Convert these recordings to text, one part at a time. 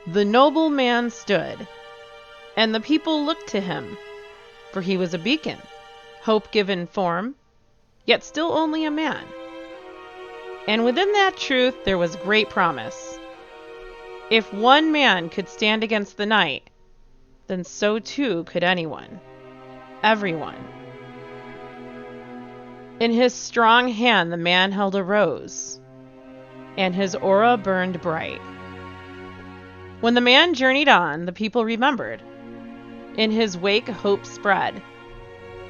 The noble man stood, and the people looked to him, for he was a beacon, hope given form, yet still only a man. And within that truth there was great promise. If one man could stand against the night, then so too could anyone, everyone. In his strong hand the man held a rose, and his aura burned bright. When the man journeyed on, the people remembered. In his wake hope spread.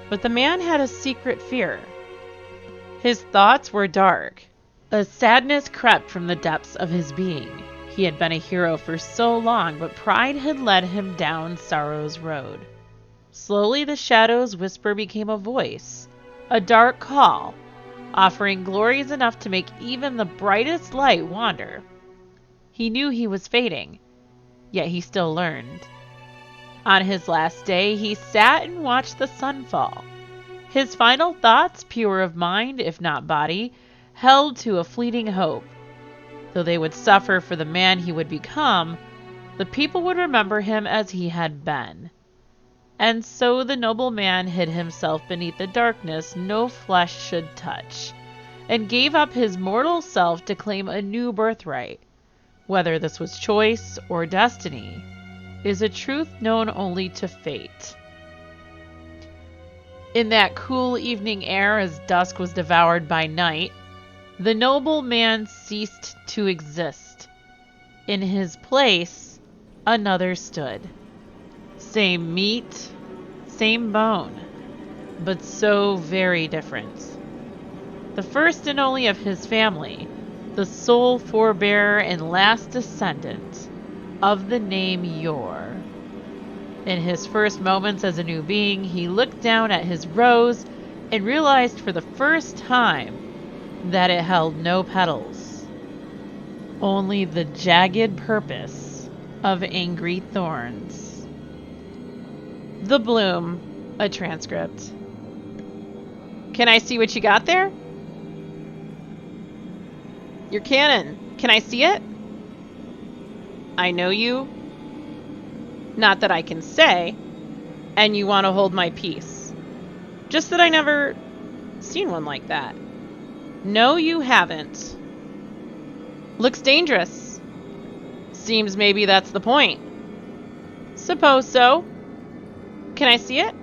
But the man had a secret fear. His thoughts were dark. A sadness crept from the depths of his being. He had been a hero for so long, but pride had led him down sorrow's road. Slowly the shadow's whisper became a voice, a dark call, offering glories enough to make even the brightest light wander. He knew he was fading, yet he still learned. On his last day, he sat and watched the sun fall. His final thoughts, pure of mind, if not body, held to a fleeting hope. Though they would suffer for the man he would become, the people would remember him as he had been. And so the noble man hid himself beneath the darkness no flesh should touch, and gave up his mortal self to claim a new birthright. Whether this was choice or destiny is a truth known only to fate. In that cool evening air, as dusk was devoured by night, the noble man ceased to exist. In his place, another stood. Same meat, same bone, but so very different. The first and only of his family, the sole forebearer and last descendant of the name Yor. In his first moments as a new being, he looked down at his rose and realized for the first time that it held no petals, only the jagged purpose of angry thorns. The bloom, a transcript. Can I see what you got there? Your cannon. Can I see it? I know you. Not that I can say. And you want to hold my peace. Just that I never seen one like that. No, you haven't. Looks dangerous. Seems maybe that's the point. Suppose so. Can I see it?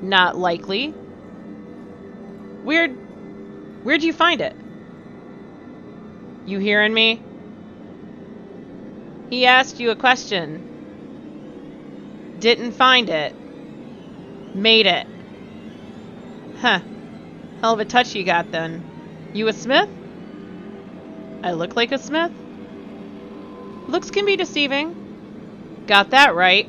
Not likely. Where'd you find it? You hearing me? He asked you a question. Didn't find it. Made it. Huh. Hell of a touch you got then. You a smith? I look like a smith? Looks can be deceiving. Got that right.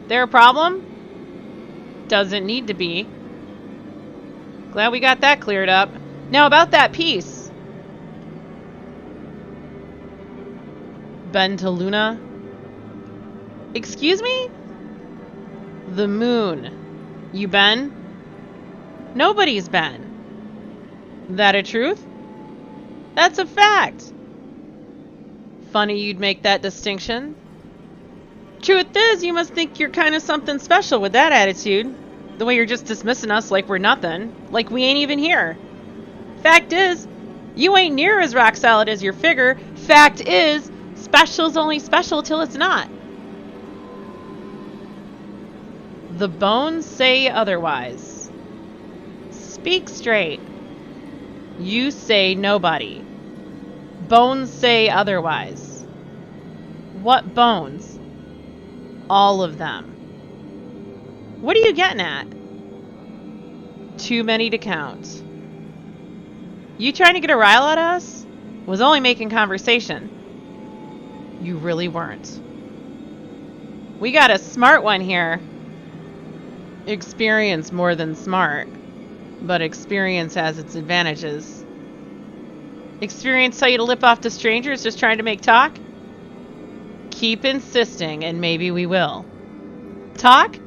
There a problem? Doesn't need to be. Glad we got that cleared up. Now about that piece. Been to Luna? Excuse me? The moon. You been? Nobody's been. That a truth? That's a fact. Funny you'd make that distinction. Truth is, you must think you're kind of something special with that attitude. The way you're just dismissing us like we're nothing. Like we ain't even here. Fact is, you ain't near as rock solid as your figure. Fact is, special's only special till it's not. The bones say otherwise. Speak straight. You say nobody. Bones say otherwise. What bones? All of them. What are you getting at? Too many to count. You trying to get a rile out of us? Was only making conversation. You really weren't. We got a smart one here. Experience more than smart. But experience has its advantages. Experience tell you to lip off to strangers just trying to make talk? Keep insisting and maybe we will. Talk?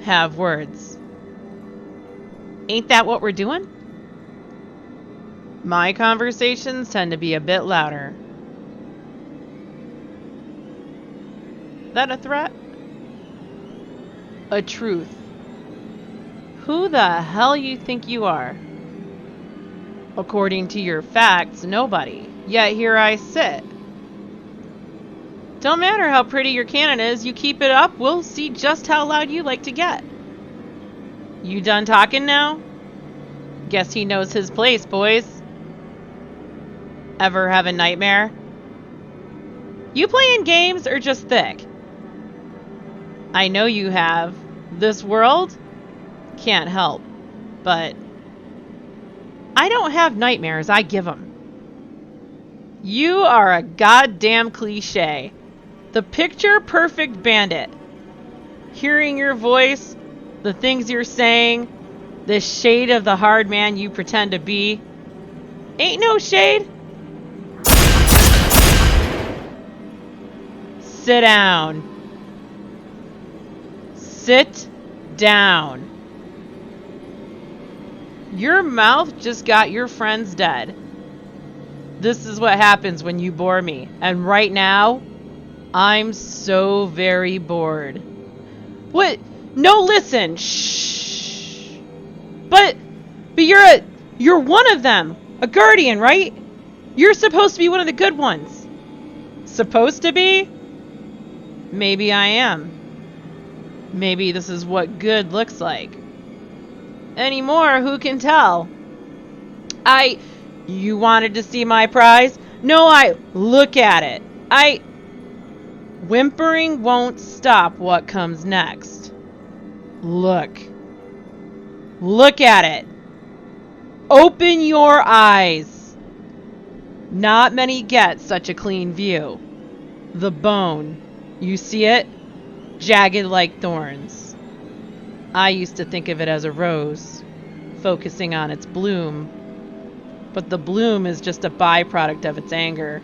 Have words. Ain't that what we're doing? My conversations tend to be a bit louder. that a threat? A truth. Who the hell you think you are? According to your facts, nobody. Yet here I sit. Don't matter how pretty your cannon is, you keep it up, we'll see just how loud you like to get. You done talking now? Guess he knows his place, boys. Ever have a nightmare? You playing games or just thick? I know you have. This world? Can't help. But I don't have nightmares, I give them. You are a goddamn cliche. The picture-perfect bandit. Hearing your voice, the things you're saying, the shade of the hard man you pretend to be. Ain't no shade. Sit down. Sit down. Your mouth just got your friends dead. This is what happens when you bore me. And right now, I'm so very bored. What? No, listen. Shh. But you're one of them. A guardian, right? You're supposed to be one of the good ones. Supposed to be? Maybe I am. Maybe this is what good looks like. Anymore, who can tell? You wanted to see my prize? No, look at it. Whimpering won't stop what comes next. Look. Look at it. Open your eyes. Not many get such a clean view. The bone. You see it? Jagged like thorns. I used to think of it as a rose, focusing on its bloom. But the bloom is just a byproduct of its anger.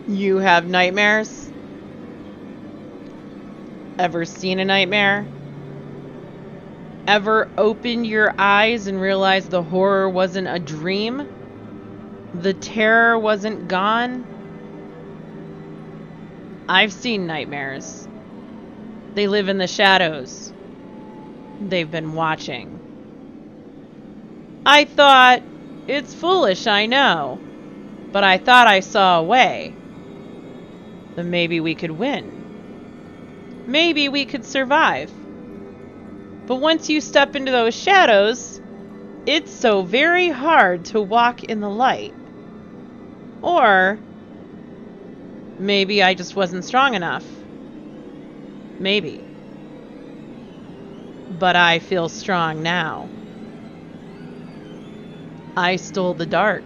You have nightmares? Ever seen a nightmare? Ever opened your eyes and realized the horror wasn't a dream? The terror wasn't gone? I've seen nightmares. They live in the shadows. They've been watching. I thought, it's foolish, I know, but I thought I saw a way. That maybe we could win. Maybe we could survive. But once you step into those shadows, it's so very hard to walk in the light. Or maybe I just wasn't strong enough. Maybe. But I feel strong now. I stole the dark.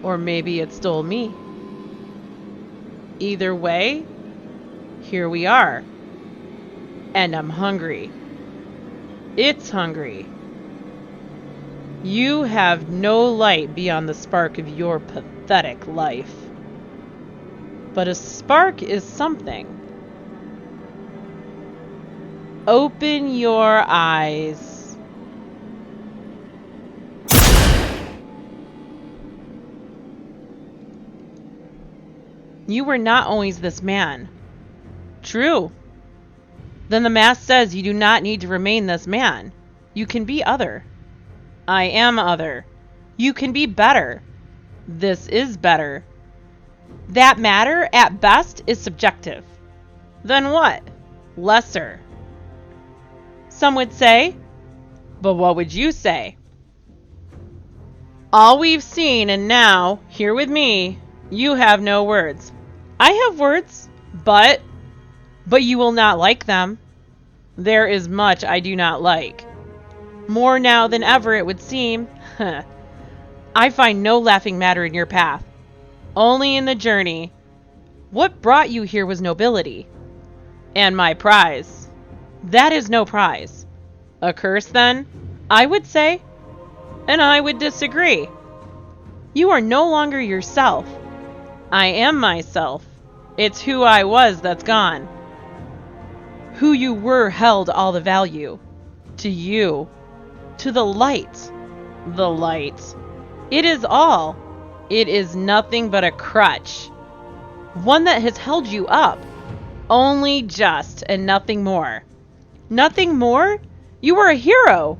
Or maybe it stole me. Either way, here we are. And I'm hungry. It's hungry. You have no light beyond the spark of your pathetic life. But a spark is something. Open your eyes. You were not always this man. True. Then the mask says you do not need to remain this man. You can be other. I am other. You can be better. This is better. That matter, at best, is subjective. Then what? Lesser. Some would say, but what would you say? All we've seen, and now, here with me, you have no words. I have words, but you will not like them. There is much I do not like. More now than ever, it would seem. I find no laughing matter in your path. Only in the journey. What brought you here was nobility. And my prize. That is no prize. A curse, then? I would say. And I would disagree. You are no longer yourself. I am myself. It's who I was that's gone. Who you were held all the value. To you. To the light. The light. It is all. It is nothing but a crutch. One that has held you up. Only just, and nothing more. Nothing more? You were a hero.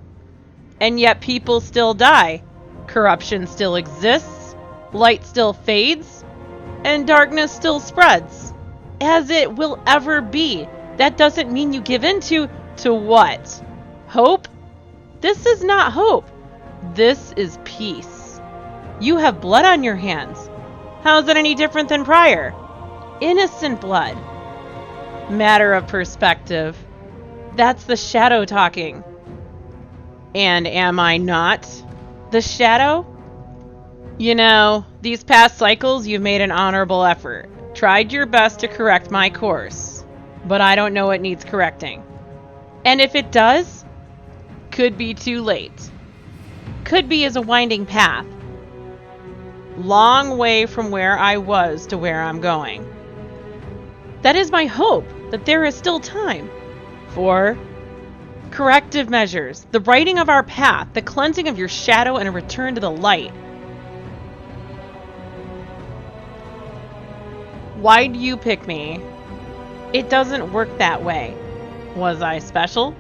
And yet people still die. Corruption still exists. Light still fades. And darkness still spreads. As it will ever be. That doesn't mean you give in to what? Hope? This is not hope. This is peace. You have blood on your hands. How is it any different than prior? Innocent blood. Matter of perspective. That's the shadow talking. And am I not the shadow? You know, these past cycles you've made an honorable effort. Tried your best to correct my course. But I don't know it needs correcting. And if it does, could be too late. Could be as a winding path. Long way from where I was to where I'm going. That is my hope, that there is still time for corrective measures, the righting of our path, the cleansing of your shadow, and a return to the light. Why do you pick me? It doesn't work that way. Was I special?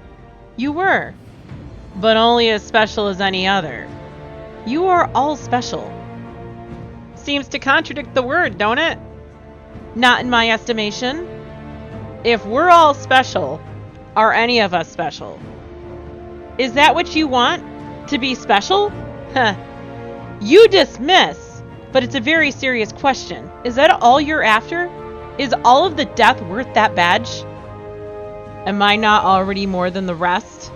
You were. But only as special as any other. You are all special. Seems to contradict the word, don't it? Not in my estimation. If we're all special, are any of us special? Is that what you want? To be special? Huh. You dismiss, but it's a very serious question. Is that all you're after? Is all of the death worth that badge? Am I not already more than the rest?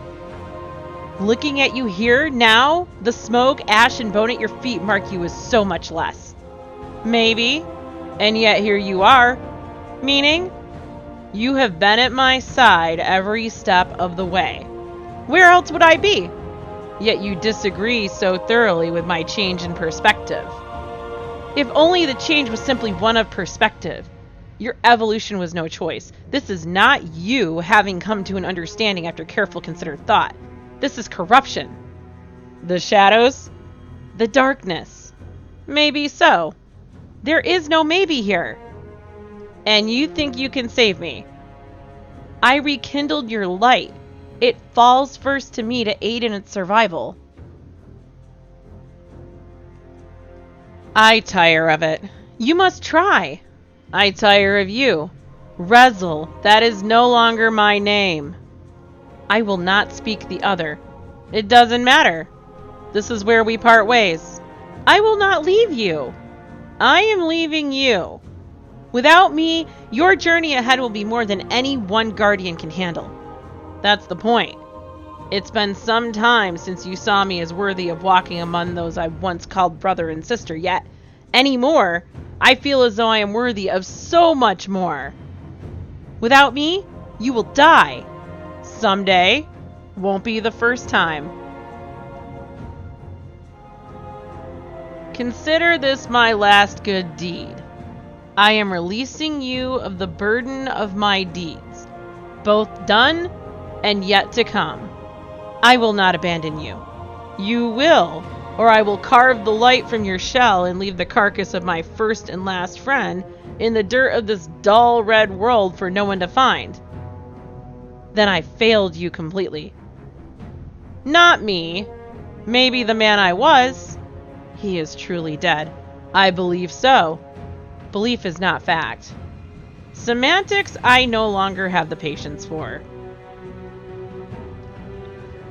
Looking at you here, now, the smoke, ash, and bone at your feet mark you as so much less. Maybe, and yet here you are. Meaning, you have been at my side every step of the way. Where else would I be? Yet you disagree so thoroughly with my change in perspective. If only the change was simply one of perspective. Your evolution was no choice. This is not you having come to an understanding after careful considered thought. This is corruption. The shadows? The darkness. Maybe so. There is no maybe here. And you think you can save me. I rekindled your light. It falls first to me to aid in its survival. I tire of it. You must try. I tire of you. Rezyl, that is no longer my name. I will not speak the other. It doesn't matter. This is where we part ways. I will not leave you. I am leaving you. Without me, your journey ahead will be more than any one guardian can handle. That's the point. It's been some time since you saw me as worthy of walking among those I once called brother and sister, yet anymore, I feel as though I am worthy of so much more. Without me, you will die. Someday. Won't be the first time. Consider this my last good deed. I am releasing you of the burden of my deeds, both done and yet to come. I will not abandon you. You will, or I will carve the light from your shell and leave the carcass of my first and last friend in the dirt of this dull red world for no one to find. Then I failed you completely. Not me. Maybe the man I was. He is truly dead. I believe so. Belief is not fact. Semantics I no longer have the patience for.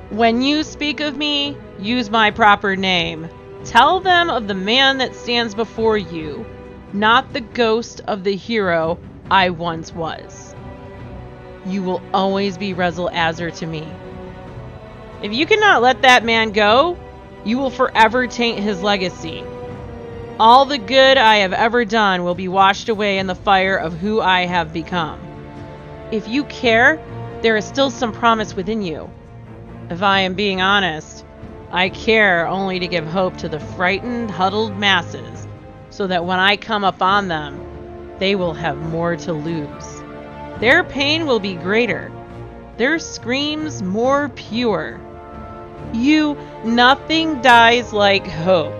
When you speak of me, use my proper name. Tell them of the man that stands before you, not the ghost of the hero I once was. You will always be Rezyl Azzir to me. If you cannot let that man go, you will forever taint his legacy. All the good I have ever done will be washed away in the fire of who I have become. If you care, there is still some promise within you. If I am being honest, I care only to give hope to the frightened, huddled masses, so that when I come upon them, they will have more to lose. Their pain will be greater, their screams more pure. Nothing dies like hope.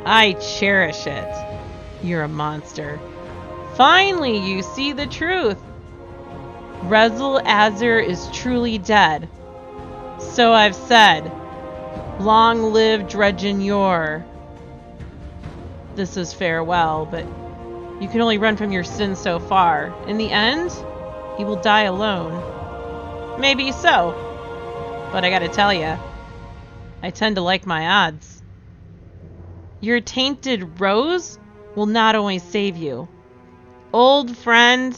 I cherish it. You're a monster. Finally, you see the truth. Rezyl Azzir is truly dead. So I've said. Long live Dredgen Yor. This is farewell, but you can only run from your sins so far. In the end, he will die alone. Maybe so. But I gotta tell ya, I tend to like my odds. Your tainted rose will not only save you. Old friend,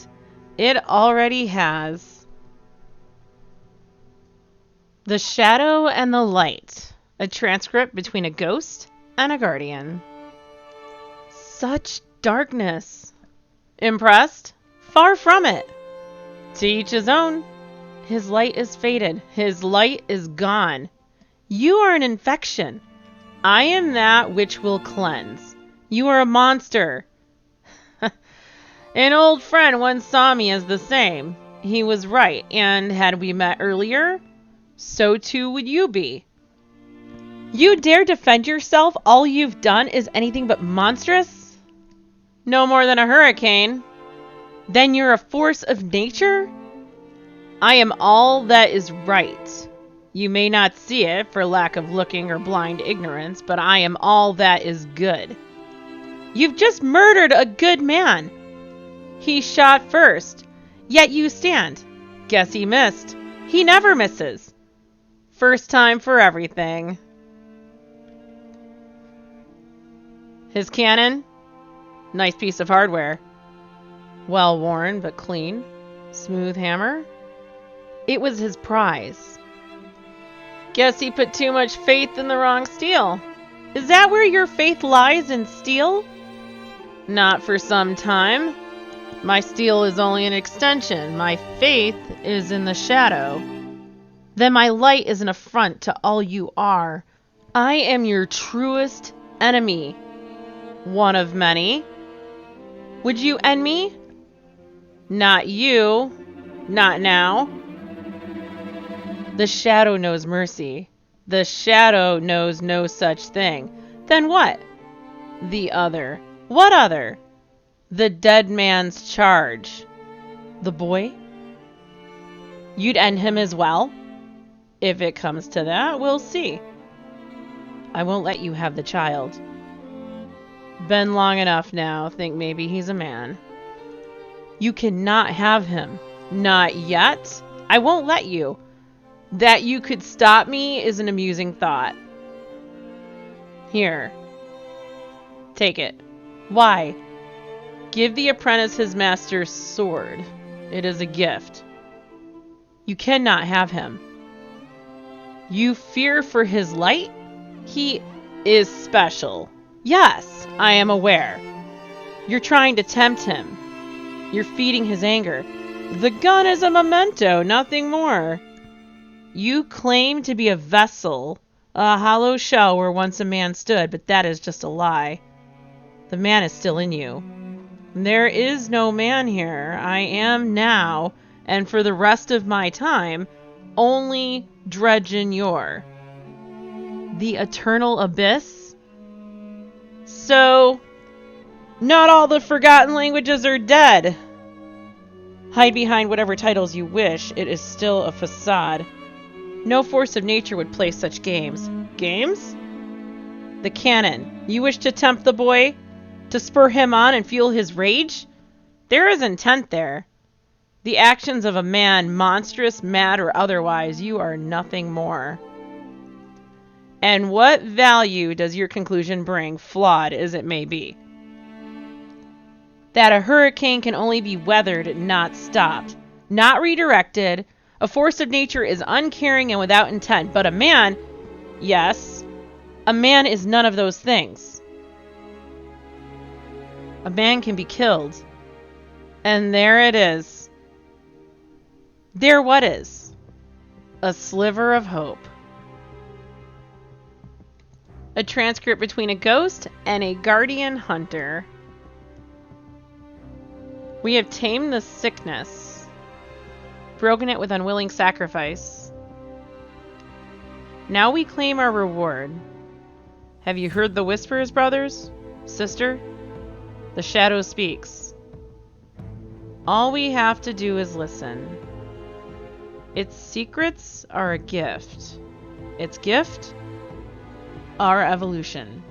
it already has. The Shadow and the Light. A transcript between a ghost and a guardian. Such darkness. Impressed? Far from it. To each his own. His light is faded. His light is gone. You are an infection. I am that which will cleanse. You are a monster. An old friend once saw me as the same. He was right, and had we met earlier, so too would you be. You dare defend yourself? All you've done is anything but monstrous? No more than a hurricane. Then you're a force of nature? I am all that is right. You may not see it for lack of looking or blind ignorance, but I am all that is good. You've just murdered a good man. He shot first, yet you stand. Guess he missed. He never misses. First time for everything. His cannon? Nice piece of hardware. Well worn, but clean. Smooth hammer? It was his prize. Guess he put too much faith in the wrong steel. Is that where your faith lies, in steel? Not for some time. My steel is only an extension. My faith is in the shadow. Then my light is an affront to all you are. I am your truest enemy. One of many. Would you end me? Not you. Not now. The shadow knows mercy. The shadow knows no such thing. Then what? The other. What other? The dead man's charge. The boy? You'd end him as well? If it comes to that, we'll see. I won't let you have the child. Been long enough now, think maybe he's a man. You cannot have him. Not yet. I won't let you. That you could stop me is an amusing thought. Here. Take it. Why? Give the apprentice his master's sword. It is a gift. You cannot have him. You fear for his light? He is special. Yes, I am aware. You're trying to tempt him. You're feeding his anger. The gun is a memento, nothing more. You claim to be a vessel, a hollow shell where once a man stood, but that is just a lie. The man is still in you. There is no man here. I am now, and for the rest of my time, only Dredgen Yor. The eternal abyss? So, not all the forgotten languages are dead. Hide behind whatever titles you wish. It is still a facade. No force of nature would play such games. Games? The cannon. You wish to tempt the boy? To spur him on and fuel his rage? There is intent there. The actions of a man, monstrous, mad, or otherwise, you are nothing more. And what value does your conclusion bring, flawed as it may be? That a hurricane can only be weathered, not stopped, not redirected. A force of nature is uncaring and without intent, but a man, yes, a man is none of those things. A man can be killed. And there it is. There what is? A sliver of hope. A transcript between a ghost and a guardian hunter. We have tamed the sickness, broken it with unwilling sacrifice. Now we claim our reward. Have you heard the whispers, brothers? Sister? The shadow speaks. All we have to do is listen. Its secrets are a gift. Its gift? Our evolution.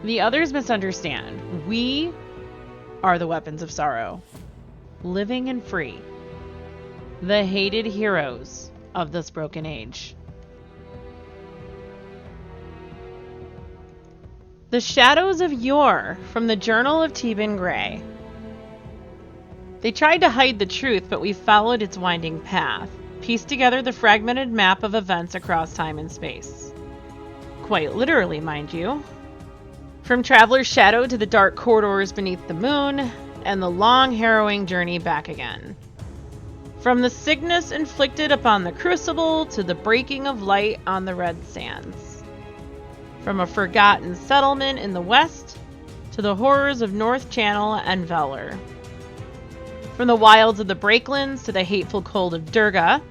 The others misunderstand. We are the weapons of sorrow. Living and free. The hated heroes of this broken age. The Shadows of Yor from the Journal of Teben Grey. They tried to hide the truth, but we followed its winding path, pieced together the fragmented map of events across time and space. Quite literally, mind you. From Traveler's Shadow to the dark corridors beneath the moon, and the long, harrowing journey back again. From the sickness inflicted upon the Crucible to the breaking of light on the Red Sands. From a forgotten settlement in the west to the horrors of North Channel and Valor. From the wilds of the Breaklands to the hateful cold of Durga.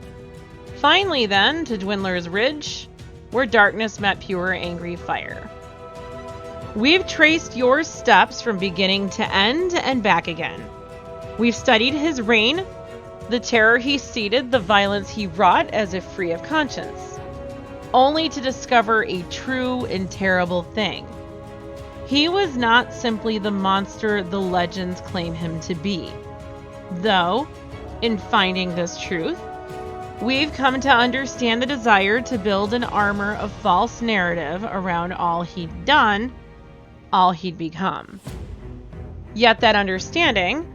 Finally then to Dwindler's Ridge, where darkness met pure angry fire. We've traced Yor's steps from beginning to end and back again. We've studied his reign, the terror he seeded, the violence he wrought as if free of conscience, only to discover a true and terrible thing. He was not simply the monster the legends claim him to be. Though, in finding this truth, we've come to understand the desire to build an armor of false narrative around all he'd done, all he'd become. Yet that understanding,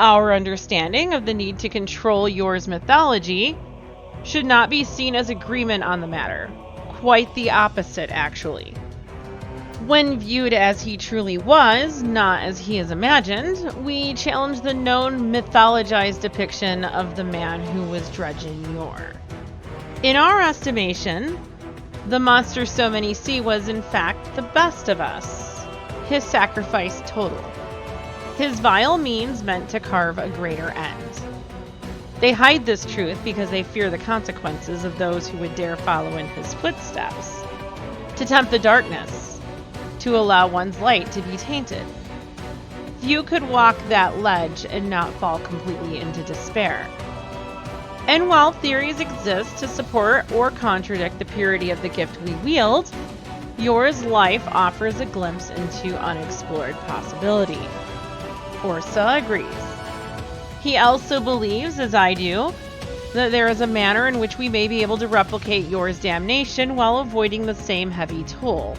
our understanding of the need to control Yor's mythology, should not be seen as agreement on the matter. Quite the opposite, actually. When viewed as he truly was, not as he is imagined, we challenge the known mythologized depiction of the man who was Dredgen Yor. In our estimation, the monster so many see was in fact the best of us, his sacrifice total, his vile means meant to carve a greater end. They hide this truth because they fear the consequences of those who would dare follow in his footsteps, to tempt the darkness, to allow one's light to be tainted. Few could walk that ledge and not fall completely into despair. And while theories exist to support or contradict the purity of the gift we wield, Yor's life offers a glimpse into unexplored possibility. Orsa agrees. He also believes, as I do, that there is a manner in which we may be able to replicate Yor's damnation while avoiding the same heavy toll.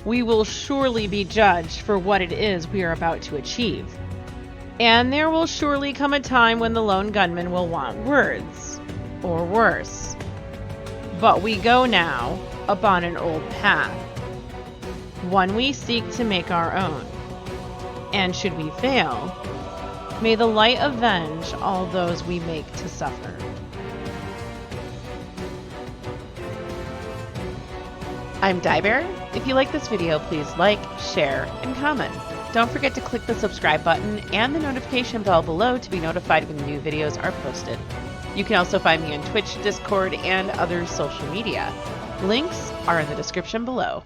We will surely be judged for what it is we are about to achieve. And there will surely come a time when the lone gunman will want words, or worse. But we go now upon an old path, one we seek to make our own. And should we fail, may the light avenge all those we make to suffer. I'm Diebear. If you like this video, please like, share, and comment. Don't forget to click the subscribe button and the notification bell below to be notified when new videos are posted. You can also find me on Twitch, Discord, and other social media. Links are in the description below.